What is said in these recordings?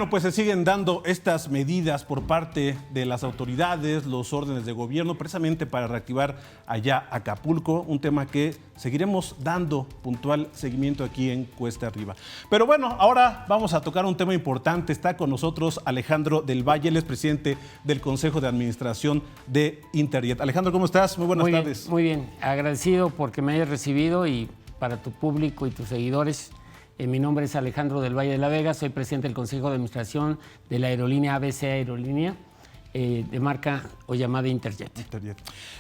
bueno, pues se siguen dando estas medidas por parte de las autoridades, los órdenes de gobierno, precisamente para reactivar allá Acapulco, un tema que seguiremos dando puntual seguimiento aquí en Cuesta Arriba. Pero bueno, ahora vamos a tocar un tema importante. Está con nosotros Alejandro del Valle, él es presidente del Consejo de Administración de Interjet. Alejandro, ¿cómo estás? Muy buenas tardes. Muy bien, agradecido porque me hayas recibido y para tu público y tus seguidores. Mi nombre es Alejandro del Valle de la Vega, soy presidente del Consejo de Administración de la aerolínea ABC Aerolínea, de marca o llamada Interjet.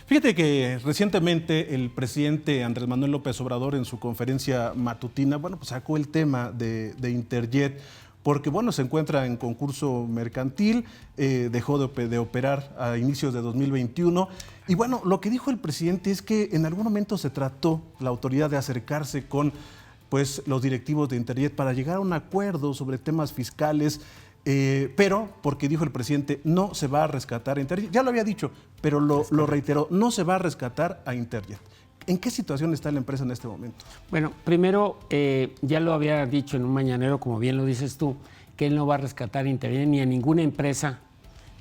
Fíjate que recientemente el presidente Andrés Manuel López Obrador en su conferencia matutina, bueno, pues sacó el tema de Interjet, porque bueno, se encuentra en concurso mercantil, dejó de operar a inicios de 2021. Y bueno, lo que dijo el presidente es que en algún momento se trató la autoridad de acercarse con pues los directivos de Interjet para llegar a un acuerdo sobre temas fiscales, pero, porque dijo el presidente, no se va a rescatar a Interjet. Ya lo había dicho, pero lo reiteró, no se va a rescatar a Interjet. ¿En qué situación está la empresa en este momento? Bueno, primero, ya lo había dicho en un mañanero, como bien lo dices tú, que él no va a rescatar a Interjet ni a ninguna empresa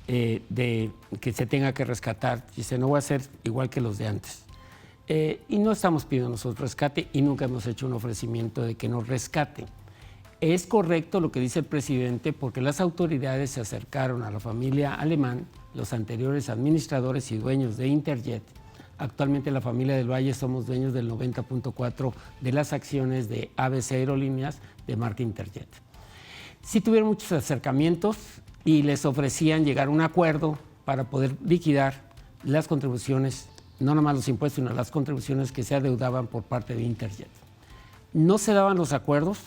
que se tenga que rescatar. Dice, no va a ser igual que los de antes. Y no estamos pidiendo nosotros rescate y nunca hemos hecho un ofrecimiento de que nos rescaten. Es correcto lo que dice el presidente porque las autoridades se acercaron a la familia Alemán, los anteriores administradores y dueños de Interjet. Actualmente la familia del Valle somos dueños del 90.4% de las acciones de ABC Aerolíneas de marca Interjet. Sí tuvieron muchos acercamientos y les ofrecían llegar a un acuerdo para poder liquidar las contribuciones, no nomás los impuestos, sino las contribuciones que se adeudaban por parte de Interjet. No se daban los acuerdos,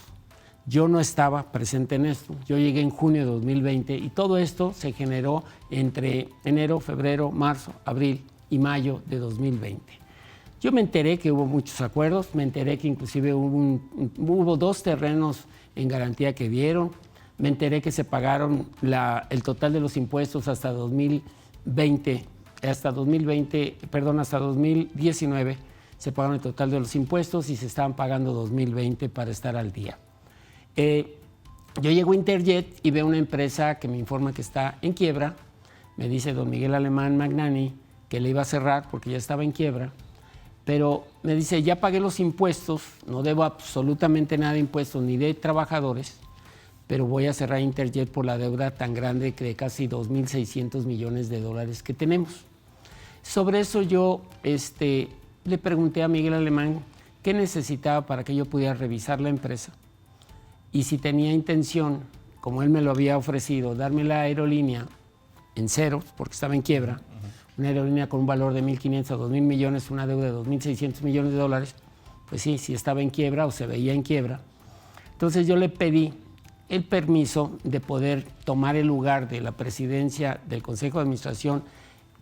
yo no estaba presente en esto, yo llegué en junio de 2020 y todo esto se generó entre enero, febrero, marzo, abril y mayo de 2020. Yo me enteré que hubo muchos acuerdos, me enteré que inclusive hubo 2 terrenos en garantía que dieron, me enteré que se pagaron el total de los impuestos hasta 2019 se pagaron el total de los impuestos y se estaban pagando 2020 para estar al día. Yo llego a Interjet y veo una empresa que me informa que está en quiebra. Me dice don Miguel Alemán Magnani que le iba a cerrar porque ya estaba en quiebra, pero me dice, ya pagué los impuestos, no debo absolutamente nada de impuestos ni de trabajadores, pero voy a cerrar Interjet por la deuda tan grande que de casi 2.600 millones de dólares que tenemos. Sobre eso yo le pregunté a Miguel Alemán qué necesitaba para que yo pudiera revisar la empresa y si tenía intención, como él me lo había ofrecido, darme la aerolínea en cero, porque estaba en quiebra, una aerolínea con un valor de 1.500 a 2.000 millones, una deuda de 2.600 millones de dólares, pues sí, si estaba en quiebra o se veía en quiebra. Entonces yo le pedí el permiso de poder tomar el lugar de la presidencia del Consejo de Administración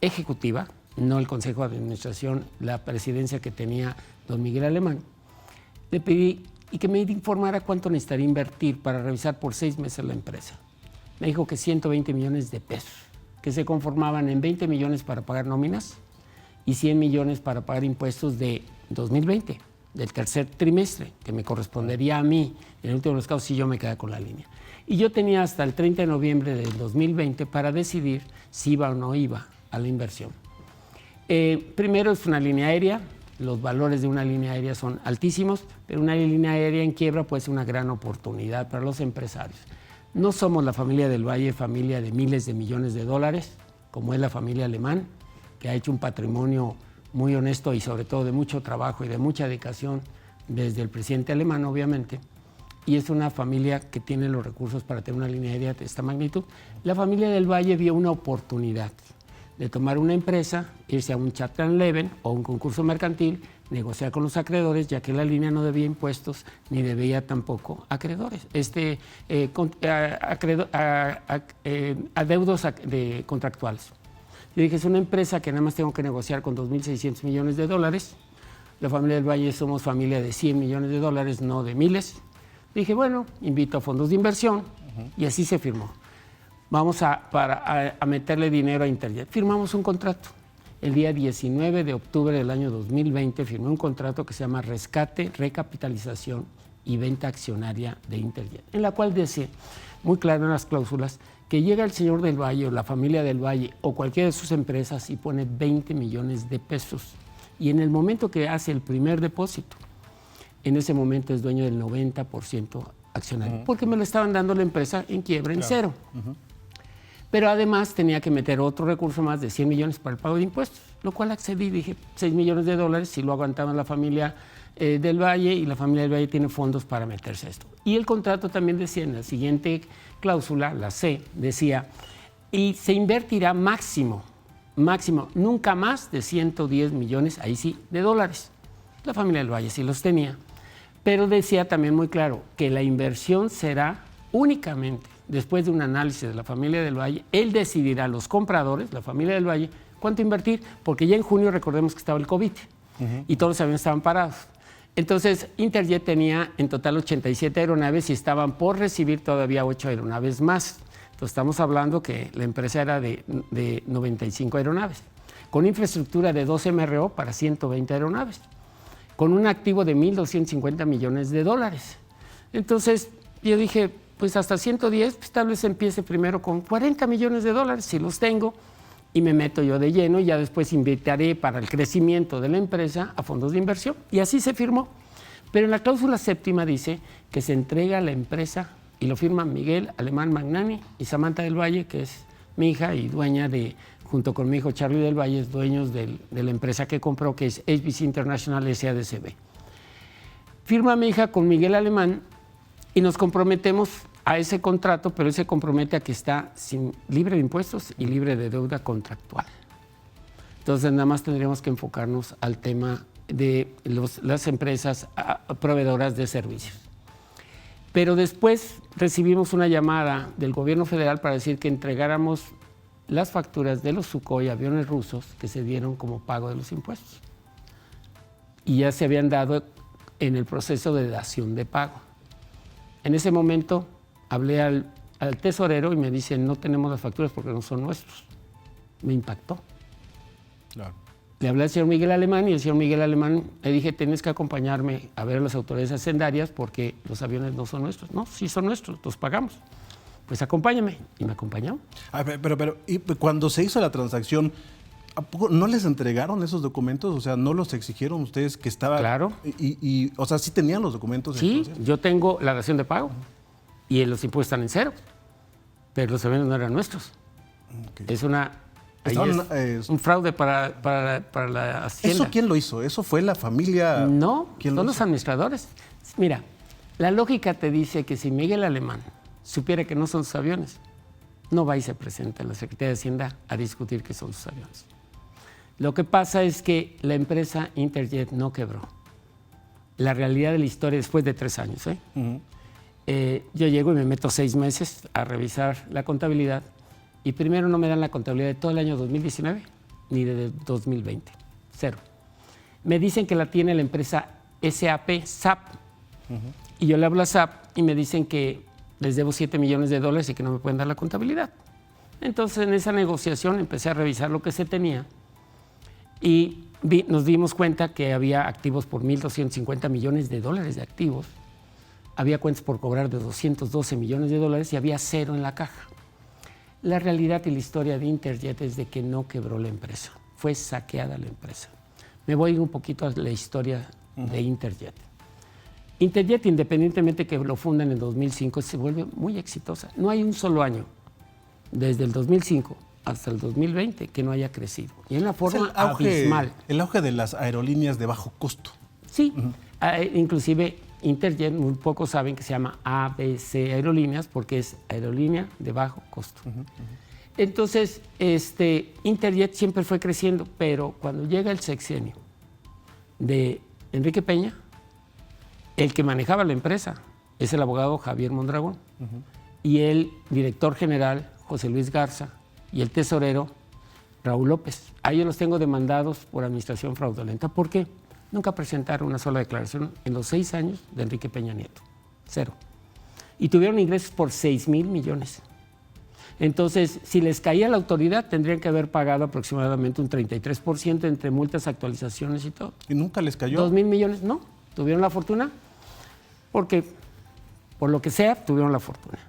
Ejecutiva, no el Consejo de Administración, la presidencia que tenía don Miguel Alemán. Le pedí y que me informara cuánto necesitaría invertir para revisar por 6 meses la empresa. Me dijo que 120 millones de pesos, que se conformaban en 20 millones para pagar nóminas y 100 millones para pagar impuestos de 2020, del tercer trimestre, que me correspondería a mí, en el último de los casos, si yo me quedara con la línea. Y yo tenía hasta el 30 de noviembre del 2020 para decidir si iba o no iba a la inversión. Primero es una línea aérea, los valores de una línea aérea son altísimos, pero una línea aérea en quiebra puede ser una gran oportunidad para los empresarios. No somos la familia del Valle, familia de miles de millones de dólares, como es la familia Alemán, que ha hecho un patrimonio muy honesto y sobre todo de mucho trabajo y de mucha dedicación desde el presidente Alemán, obviamente, y es una familia que tiene los recursos para tener una línea aérea de esta magnitud. La familia del Valle vio una oportunidad de tomar una empresa, irse a un Chapter 11 o un concurso mercantil, negociar con los acreedores, ya que la línea no debía impuestos ni debía tampoco acreedores, adeudos contractuales. Yo dije, es una empresa que nada más tengo que negociar con 2.600 millones de dólares. La familia del Valle somos familia de 100 millones de dólares, no de miles. Dije, bueno, invito a fondos de inversión y así se firmó. Vamos a meterle dinero a Interjet. Firmamos un contrato. El día 19 de octubre del año 2020 firmé un contrato que se llama Rescate, Recapitalización y Venta Accionaria de Interjet, en la cual decía, muy claro en las cláusulas, que llega el señor del Valle o la familia del Valle o cualquiera de sus empresas y pone 20 millones de pesos. Y en el momento que hace el primer depósito, en ese momento es dueño del 90% accionario, porque me lo estaban dando la empresa en quiebra, en cero. Pero además tenía que meter otro recurso más de 100 millones para el pago de impuestos, lo cual accedí, dije, $6 millones, si lo aguantaba la familia del Valle, y la familia del Valle tiene fondos para meterse a esto. Y el contrato también decía, en la siguiente cláusula, la C, decía, y se invertirá máximo, nunca más de 110 millones, ahí sí, de dólares. La familia del Valle sí los tenía, pero decía también muy claro que la inversión será únicamente después de un análisis de la familia del Valle. Él decidirá, los compradores, la familia del Valle, cuánto invertir, porque ya en junio recordemos que estaba el COVID y todos los aviones estaban parados. Entonces, Interjet tenía en total 87 aeronaves y estaban por recibir todavía 8 aeronaves más. Entonces, estamos hablando que la empresa era de 95 aeronaves, con infraestructura de 2 MRO para 120 aeronaves, con un activo de $1.250 millones. Entonces, yo dije, pues hasta 110, pues tal vez empiece primero con $40 millones, si los tengo, y me meto yo de lleno, y ya después invitaré para el crecimiento de la empresa a fondos de inversión. Y así se firmó. Pero en la cláusula séptima dice que se entrega a la empresa, y lo firman Miguel Alemán Magnani y Samantha del Valle, que es mi hija y dueña de, junto con mi hijo Charlie del Valle, dueños de la empresa que compró, que es HBC International SADCB. Firma mi hija con Miguel Alemán y nos comprometemos a ese contrato, pero ese compromete a que está libre de impuestos y libre de deuda contractual. Entonces, nada más tendríamos que enfocarnos al tema de las empresas proveedoras de servicios. Pero después recibimos una llamada del gobierno federal para decir que entregáramos las facturas de los Sukhoi, aviones rusos, que se dieron como pago de los impuestos. Y ya se habían dado en el proceso de dación de pago. En ese momento hablé al tesorero y me dice, no tenemos las facturas porque no son nuestros. Me impactó. Claro. Le hablé al señor Miguel Alemán y el señor Miguel Alemán le dije, tienes que acompañarme a ver a las autoridades hacendarias porque los aviones no son nuestros. No, sí son nuestros, los pagamos. Pues acompáñame. Y me acompañó. Pero y cuando se hizo la transacción, ¿a poco no les entregaron esos documentos? O sea, ¿no los exigieron ustedes que estaba? Claro. O sea, ¿sí tenían los documentos? Sí, entonces? yo tengo la dación de pago y los impuestos están en cero, pero los aviones no eran nuestros. Okay. Es un fraude para la Hacienda. ¿Eso quién lo hizo? ¿Eso fue la familia? No, son los administradores. Mira, la lógica te dice que si Miguel Alemán supiera que no son sus aviones, no va y se presenta en la Secretaría de Hacienda a discutir que son sus aviones. Lo que pasa es que la empresa Interjet no quebró. La realidad de la historia después de 3 años. Yo llego y me meto 6 meses a revisar la contabilidad y primero no me dan la contabilidad de todo el año 2019 ni de 2020. Cero. Me dicen que la tiene la empresa SAP. Y yo le hablo a SAP y me dicen que les debo $7 millones y que no me pueden dar la contabilidad. Entonces, en esa negociación empecé a revisar lo que se tenía y nos dimos cuenta que había activos por $1.250 millones de activos, había cuentas por cobrar de $212 millones y había cero en la caja. La realidad y la historia de Interjet es de que no quebró la empresa, fue saqueada la empresa. Me voy a ir un poquito a la historia de Interjet. Interjet, independientemente que lo fundan en 2005, se vuelve muy exitosa. No hay un solo año, desde el 2005 hasta el 2020, que no haya crecido. Y en una forma abismal. El auge de las aerolíneas de bajo costo. Sí, inclusive Interjet, muy pocos saben que se llama ABC Aerolíneas porque es aerolínea de bajo costo. Entonces, Interjet siempre fue creciendo, pero cuando llega el sexenio de Enrique Peña, el que manejaba la empresa es el abogado Javier Mondragón y el director general José Luis Garza y el tesorero Raúl López. A ellos los tengo demandados por administración fraudulenta. ¿Por qué? Nunca presentaron una sola declaración en los 6 años de Enrique Peña Nieto. Cero. Y tuvieron ingresos por $6,000 millones. Entonces, si les caía la autoridad, tendrían que haber pagado aproximadamente un 33% entre multas, actualizaciones y todo. ¿Y nunca les cayó? $2,000 millones, no. Tuvieron la fortuna porque, por lo que sea, tuvieron la fortuna.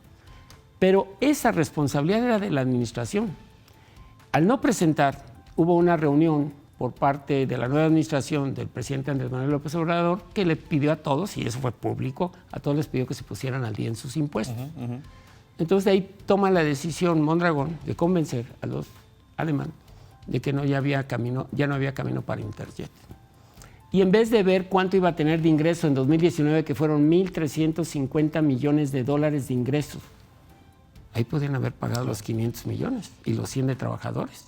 Pero esa responsabilidad era de la administración. Al no presentar, hubo una reunión por parte de la nueva administración del presidente Andrés Manuel López Obrador que le pidió a todos, y eso fue público, a todos les pidió que se pusieran al día en sus impuestos. Entonces de ahí toma la decisión Mondragón de convencer a los alemanes de que ya no había camino para Interjet. Y en vez de ver cuánto iba a tener de ingreso en 2019, que fueron 1.350 millones de dólares de ingresos, ahí podían haber pagado los 500 millones y los 100 de trabajadores.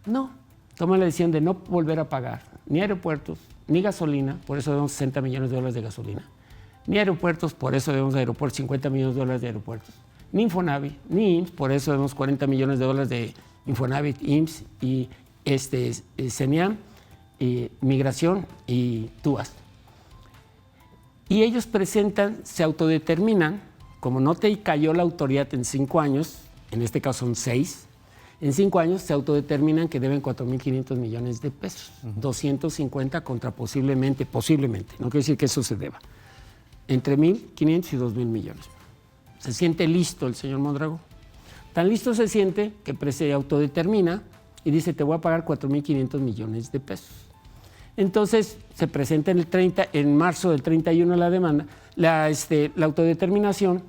No, toma la decisión de no volver a pagar ni aeropuertos, ni gasolina, por eso debemos 60 millones de dólares de gasolina, ni aeropuertos, por eso debemos de aeropuertos 50 millones de dólares de aeropuertos, ni Infonavit, ni IMSS, por eso debemos 40 millones de dólares de Infonavit, IMSS y CENIAM, Migración y TUAS. Y ellos presentan, se autodeterminan, como no te cayó la autoridad en 5 años, en este caso son 6, en 5 años se autodeterminan que deben 4.500 millones de pesos, 250 contra posiblemente, no quiero decir que eso se deba, entre 1.500 y 2.000 millones. Se siente listo el señor Mondragón. Tan listo se siente que se autodetermina y dice, te voy a pagar 4.500 millones de pesos. Entonces se presenta en marzo del 31 la demanda, la autodeterminación,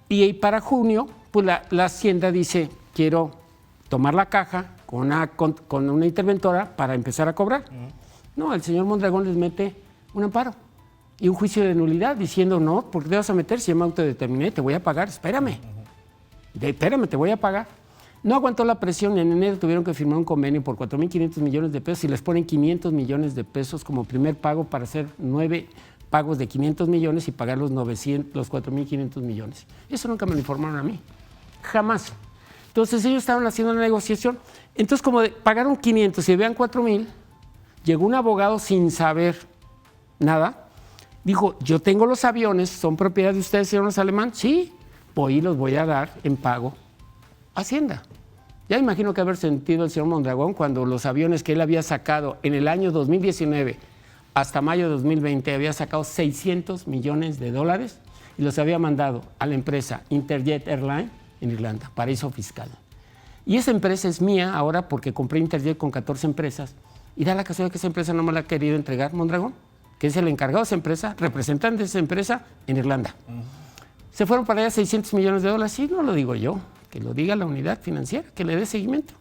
y para junio pues la Hacienda dice, quiero tomar la caja con una interventora para empezar a cobrar. No, el señor Mondragón les mete un amparo y un juicio de nulidad diciendo, no, ¿por qué te vas a meter si yo me autodeterminé? Te voy a pagar, espérame, te voy a pagar. No aguantó la presión, en enero tuvieron que firmar un convenio por 4.500 millones de pesos y les ponen 500 millones de pesos como primer pago para hacer 9 pagos de 500 millones y pagar los 4.500 millones. Eso nunca me lo informaron a mí, jamás. Entonces ellos estaban haciendo una negociación, entonces como pagaron 500 y vean 4.000, llegó un abogado sin saber nada, dijo, yo tengo los aviones, son propiedad de ustedes, señores alemán, sí, voy y los voy a dar en pago a Hacienda. Ya imagino que haber sentido el señor Mondragón cuando los aviones que él había sacado en el año 2019 hasta mayo de 2020 había sacado 600 millones de dólares y los había mandado a la empresa Interjet Airlines en Irlanda, paraíso fiscal. Y esa empresa es mía ahora porque compré Interjet con 14 empresas y da la casualidad que esa empresa no me la ha querido entregar Mondragón, que es el encargado de esa empresa, representante de esa empresa en Irlanda. Se fueron para allá 600 millones de dólares, sí, no lo digo yo, que lo diga la unidad financiera, que le dé seguimiento.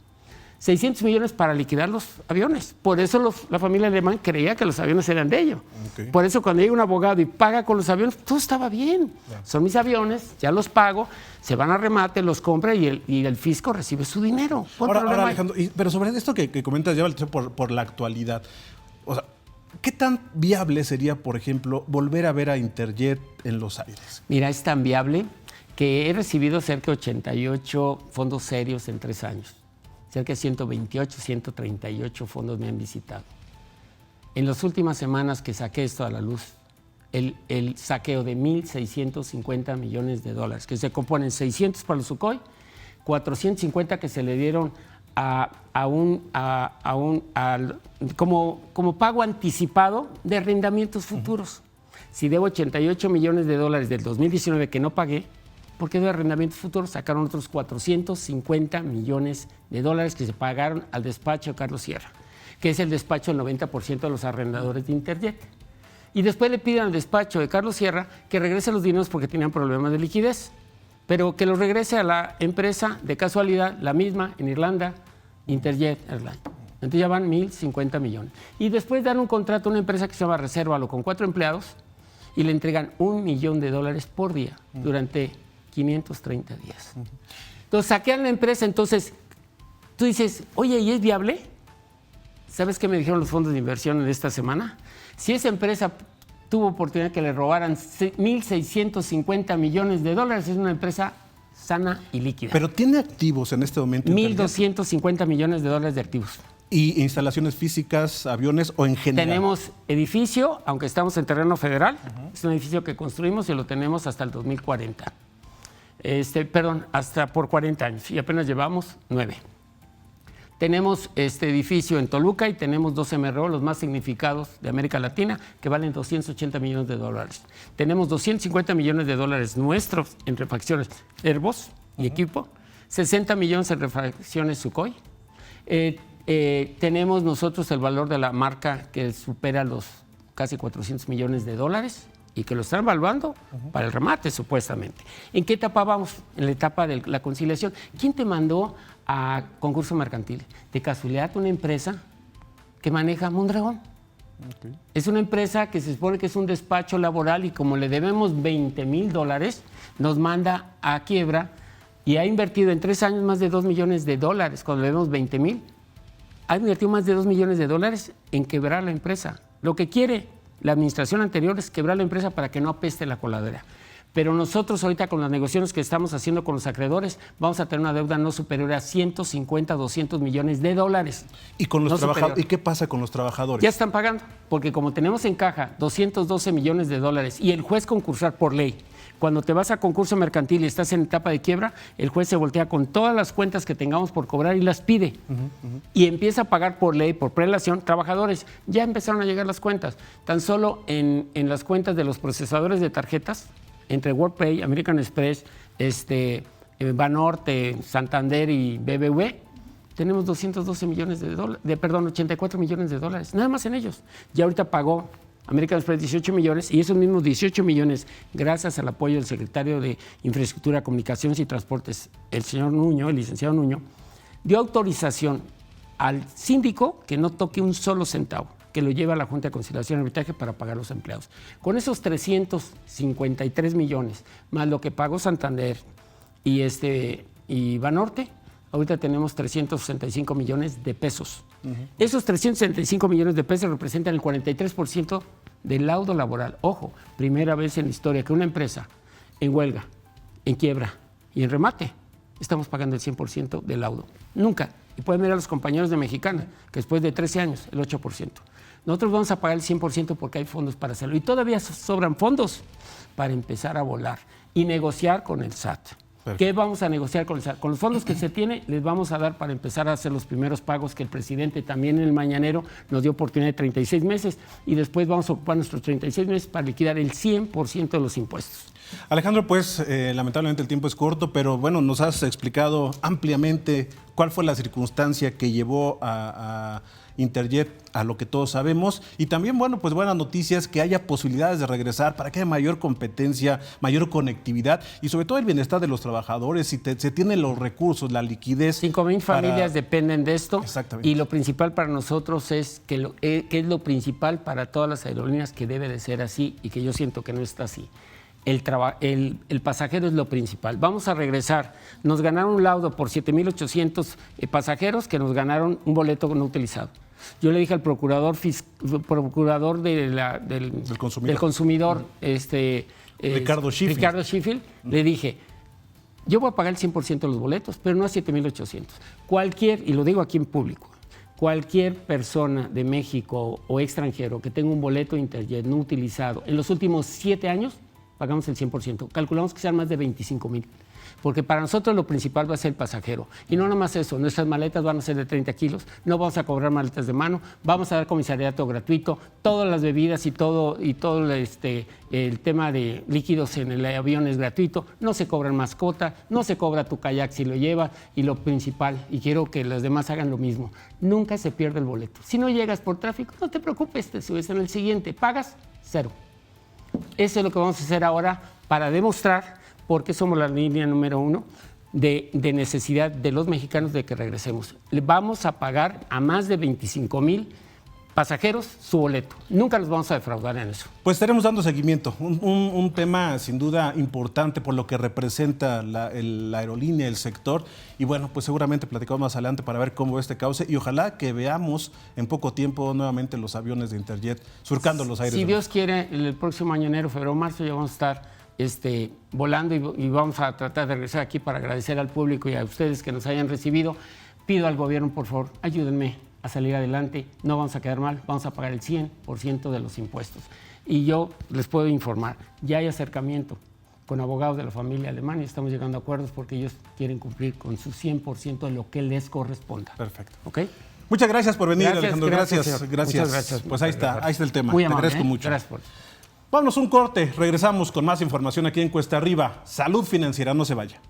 600 millones para liquidar los aviones. Por eso la familia alemán creía que los aviones eran de ellos. Okay. Por eso cuando llega un abogado y paga con los aviones, todo estaba bien. Yeah. Son mis aviones, ya los pago, se van a remate, los compra y el fisco recibe su dinero. Ahora Alejandro, pero sobre esto que comentas ya por la actualidad, o sea, ¿qué tan viable sería, por ejemplo, volver a ver a Interjet en los aires? Mira, es tan viable que he recibido cerca de 88 fondos serios en 3 años. Cerca de 128, 138 fondos me han visitado. En las últimas semanas que saqué esto a la luz, el saqueo de 1.650 millones de dólares, que se componen 600 para los Sukhoi, 450 que se le dieron como pago anticipado de arrendamientos futuros. Si debo 88 millones de dólares del 2019 que no pagué, porque de arrendamientos futuros sacaron otros 450 millones de dólares que se pagaron al despacho de Carlos Sierra, que es el despacho del 90% de los arrendadores de Interjet. Y después le piden al despacho de Carlos Sierra que regrese los dineros porque tenían problemas de liquidez, pero que los regrese a la empresa de casualidad, la misma en Irlanda, Interjet Airlines. Entonces ya van 1.050 millones. Y después dan un contrato a una empresa que se llama Resérvalo con 4 empleados y le entregan $1 millón por día durante 530 días. Entonces saquean la empresa, entonces tú dices, oye, ¿y es viable? ¿Sabes qué me dijeron los fondos de inversión en esta semana? Si esa empresa tuvo oportunidad que le robaran 1.650 millones de dólares, es una empresa sana y líquida. Pero tiene activos en este momento. 1.250 millones de dólares de activos. ¿Y instalaciones físicas, aviones o en general? Tenemos edificio, aunque estamos en terreno federal, es un edificio que construimos y lo tenemos hasta el 2040. Hasta por 40 años y apenas llevamos 9. Tenemos este edificio en Toluca y tenemos 2 MRO, los más significados de América Latina, que valen $280 millones. Tenemos $250 millones nuestros en refacciones Airbus y equipo, 60 millones en refacciones Sukhoi. Tenemos nosotros el valor de la marca que supera los casi $400 millones y que lo están evaluando para el remate, supuestamente. ¿En qué etapa vamos? En la etapa de la conciliación. ¿Quién te mandó a concurso mercantil? De casualidad, una empresa que maneja Mondragón. Okay. Es una empresa que se supone que es un despacho laboral y como le debemos $20,000, nos manda a quiebra y ha invertido en 3 años más de $2 millones, cuando le debemos 20,000. Ha invertido más de $2 millones en quebrar la empresa. Lo que quiere la administración anterior es quebrar la empresa para que no apeste la coladera. Pero nosotros ahorita con las negociaciones que estamos haciendo con los acreedores vamos a tener una deuda no superior a 150, $200 millones. ¿Y con los trabajadores? ¿Y qué pasa con los trabajadores? Ya están pagando, porque como tenemos en caja $212 millones y el juez concursar por ley, cuando te vas a concurso mercantil y estás en etapa de quiebra, el juez se voltea con todas las cuentas que tengamos por cobrar y las pide. Y empieza a pagar por ley, por prelación, trabajadores. Ya empezaron a llegar las cuentas. Tan solo en las cuentas de los procesadores de tarjetas, entre WorldPay, American Express, Banorte, Santander y BBV, tenemos $212 millones 84 millones de dólares, nada más en ellos. Ya ahorita pagó American Express 18 millones y esos mismos 18 millones, gracias al apoyo del secretario de Infraestructura, Comunicaciones y Transportes, el señor Nuño, el licenciado Nuño, dio autorización al síndico que no toque un solo centavo, que lo lleva a la Junta de Conciliación y Arbitraje para pagar los empleados. Con esos 353 millones, más lo que pagó Santander y Banorte, ahorita tenemos 365 millones de pesos. Esos 365 millones de pesos representan el 43% del laudo laboral. Ojo, primera vez en la historia que una empresa en huelga, en quiebra y en remate, estamos pagando el 100% del laudo. Nunca. Y pueden ver a los compañeros de Mexicana, que después de 13 años, el 8%. Nosotros vamos a pagar el 100% porque hay fondos para hacerlo. Y todavía sobran fondos para empezar a volar y negociar con el SAT. Perfecto. ¿Qué vamos a negociar con el SAT? Con los fondos que se tiene, les vamos a dar para empezar a hacer los primeros pagos que el presidente también en el mañanero nos dio oportunidad de 36 meses y después vamos a ocupar nuestros 36 meses para liquidar el 100% de los impuestos. Alejandro, pues lamentablemente el tiempo es corto, pero bueno, nos has explicado ampliamente cuál fue la circunstancia que llevó a Interjet a lo que todos sabemos y también, bueno, pues buenas noticias que haya posibilidades de regresar para que haya mayor competencia, mayor conectividad y sobre todo el bienestar de los trabajadores. Si se tienen los recursos, la liquidez. 5,000 familias dependen de esto. Exactamente. Y lo principal para nosotros es que es lo principal para todas las aerolíneas que debe de ser así y que yo siento que no está así. El pasajero es lo principal. Vamos a regresar. Nos ganaron un laudo por 7,800 pasajeros que nos ganaron un boleto no utilizado. Yo le dije al procurador del consumidor, Ricardo Sheffield, le dije, yo voy a pagar el 100% de los boletos, pero no a 7,800. Y lo digo aquí en público, cualquier persona de México o extranjero que tenga un boleto Interjet no utilizado en los últimos 7 años, pagamos el 100%. Calculamos que sean más de 25,000. Porque para nosotros lo principal va a ser el pasajero. Y no nomás eso, nuestras maletas van a ser de 30 kilos, no vamos a cobrar maletas de mano, vamos a dar comisariato gratuito, todas las bebidas y todo el tema de líquidos en el avión es gratuito, no se cobra mascota, no se cobra tu kayak si lo llevas y lo principal, y quiero que los demás hagan lo mismo, nunca se pierde el boleto. Si no llegas por tráfico, no te preocupes, te subes en el siguiente, pagas 0. Eso es lo que vamos a hacer ahora para demostrar por qué somos la línea número 1 de necesidad de los mexicanos de que regresemos. Le vamos a pagar a más de 25,000 pasajeros su boleto. Nunca los vamos a defraudar en eso. Pues estaremos dando seguimiento. Un tema sin duda importante por lo que representa la aerolínea, el sector. Y bueno, pues seguramente platicamos más adelante para ver cómo va este cauce. Y ojalá que veamos en poco tiempo nuevamente los aviones de Interjet surcando los aires. Si Dios quiere, el próximo año, enero, febrero, marzo, ya vamos a estar volando y vamos a tratar de regresar aquí para agradecer al público y a ustedes que nos hayan recibido. Pido al gobierno, por favor, ayúdenme a salir adelante, no vamos a quedar mal, vamos a pagar el 100% de los impuestos. Y yo les puedo informar, ya hay acercamiento con abogados de la familia alemana y estamos llegando a acuerdos porque ellos quieren cumplir con su 100% de lo que les corresponda. Perfecto. ¿Ok? Muchas gracias por venir, Alejandro. Gracias. Muchas gracias. Pues ahí está el tema. Muy Te amable, agradezco mucho. Gracias por... Vámonos un corte, regresamos con más información aquí en Cuesta Arriba. Salud Financiera, no se vaya.